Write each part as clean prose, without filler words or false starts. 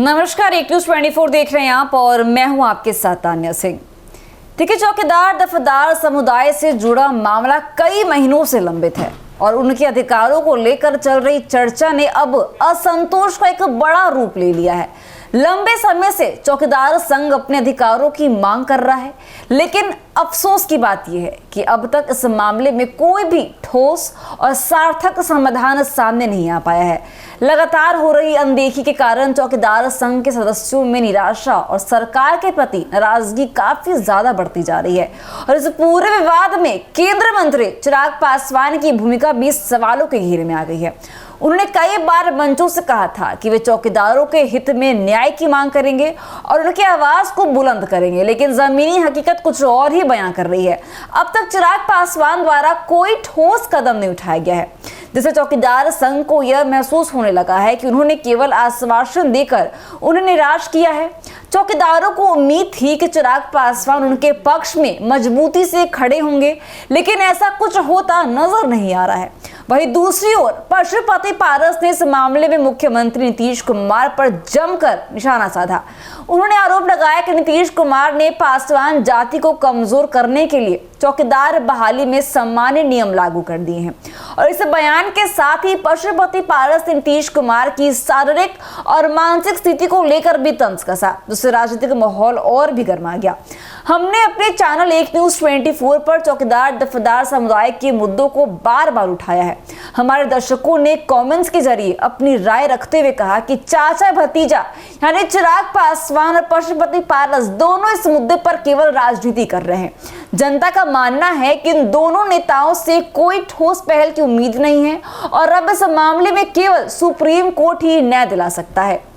नमस्कार, एक न्यूज 24 देख रहे हैं आप और मैं हूं आपके साथ तान्या सिंह। देखिए, चौकीदार दफेदार समुदाय से जुड़ा मामला कई महीनों से लंबित है और उनके अधिकारों को लेकर चल रही चर्चा ने अब असंतोष का एक बड़ा रूप ले लिया है। लंबे समय से चौकीदार संघ अपने अधिकारों की मांग कर रहा है, लेकिन अफसोस की बात यह है कि अब तक इस मामले में कोई भी ठोस और सार्थक समाधान सामने नहीं आ पाया है। लगातार हो रही अनदेखी के कारण चौकीदार संघ के सदस्यों में निराशा और सरकार के प्रति नाराजगी काफी ज्यादा बढ़ती जा रही है और इस पूरे विवाद में केंद्रीय मंत्री चिराग पासवान की भूमिका भी सवालों के घेरे में आ गई है। उन्होंने कई बार मंचों से कहा था कि वे चौकीदारों के हित में न्याय की मांग करेंगे और उनकी आवाज को बुलंद करेंगे, लेकिन जमीनी हकीकत कुछ और ही बयां कर रही है। अब तक चिराग पासवान द्वारा कोई ठोस कदम नहीं उठाया गया है, जिससे चौकीदार संघ को यह महसूस होने लगा है कि उन्होंने केवल आश्वासन देकर उन्हें निराश किया है। चौकीदारों को उम्मीद थी कि चिराग पासवान उनके पक्ष में मजबूती से खड़े होंगे, लेकिन ऐसा कुछ होता नजर नहीं आ रहा है। वहीं दूसरी ओर पशुपति पारस ने इस मामले में मुख्यमंत्री नीतीश कुमार पर जमकर निशाना साधा। उन्होंने आरोप लगाया कि नीतीश कुमार ने पासवान जाति को कमजोर करने के लिए चौकीदार बहाली में सामान्य नियम लागू कर दिए हैं और इस बयान के साथ ही पशुपति पारस ने नीतीश कुमार की शारीरिक और मानसिक स्थिति को लेकर भी तंज कसा, जिससे राजनीतिक माहौल और भी गर्मा गया। हमने अपने चैनल एक न्यूज 24 पर चौकीदार दफेदार समुदाय के मुद्दों को बार बार उठाया है। हमारे दर्शकों ने कमेंट्स के जरिए अपनी राय रखते हुए कहा कि चाचा भतीजा यानी चिराग पासवान और पशुपति पारस दोनों इस मुद्दे पर केवल राजनीति कर रहे हैं। जनता का मानना है कि इन दोनों नेताओं से कोई ठोस पहल की उम्मीद नहीं है और अब इस मामले में केवल सुप्रीम कोर्ट ही न्याय दिला सकता है।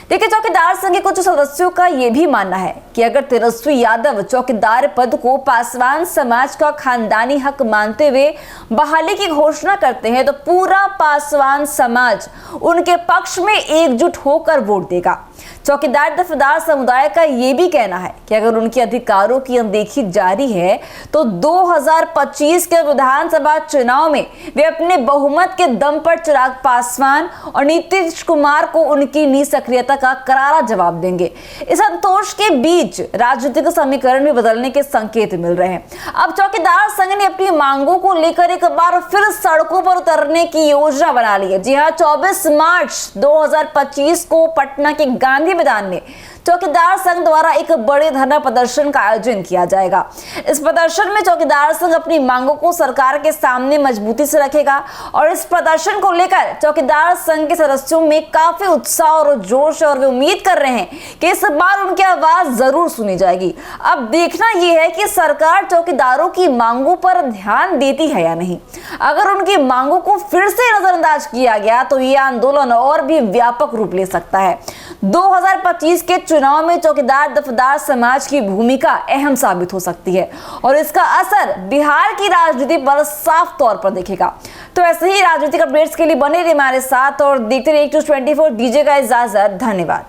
देखिए, चौकीदार संघ के कुछ सदस्यों का यह भी मानना है कि अगर तेजस्वी यादव चौकीदार पद को पासवान समाज का खानदानी हक मानते हुए बहाली की घोषणा करते हैं तो पूरा पासवान समाज उनके पक्ष में एकजुट होकर वोट देगा। चौकीदार दफेदार समुदाय का यह भी कहना है कि अगर उनके अधिकारों की अनदेखी जारी है तो 2025 के विधानसभा चुनाव में वे अपने बहुमत के दम पर चिराग पासवान और नीतीश कुमार को उनकी निष्क्रियता का करारा जवाब देंगे। इस संतोष के बीच राजनीतिक समीकरण में बदलने के संकेत मिल रहे हैं। अब चौकीदार संघ ने अपनी मांगों को लेकर एक बार फिर सड़कों पर उतरने की योजना बना ली है। जी हाँ, 24 मार्च 2025 को पटना के गांधी मैदान में चौकीदार संघ द्वारा एक बड़े धरना प्रदर्शन का आयोजन किया जाएगा। इस प्रदर्शन में चौकीदार संघ अपनी मांगों को सरकार के सामने मजबूती से रखेगा और इस प्रदर्शन को लेकर चौकीदार संघ के सदस्यों में काफी उत्साह और जोश और वे उम्मीद कर रहे हैं कि इस बार उनकी आवाज जरूर सुनी जाएगी। अब देखना यह है कि सरकार चौकीदारों की मांगों पर ध्यान देती है या नहीं। अगर उनकी मांगों को फिर से नजरअंदाज किया गया तो यह आंदोलन और भी व्यापक रूप ले सकता है। 2025 के चुनाव में चौकीदार दफेदार समाज की भूमिका अहम साबित हो सकती है और इसका असर बिहार की राजनीति पर साफ तौर पर दिखेगा। तो ऐसे ही राजनीतिक अपडेट्स के लिए बने रहिए हमारे साथ और देखते रहिए 24। दीजिएगा इजाजत। धन्यवाद।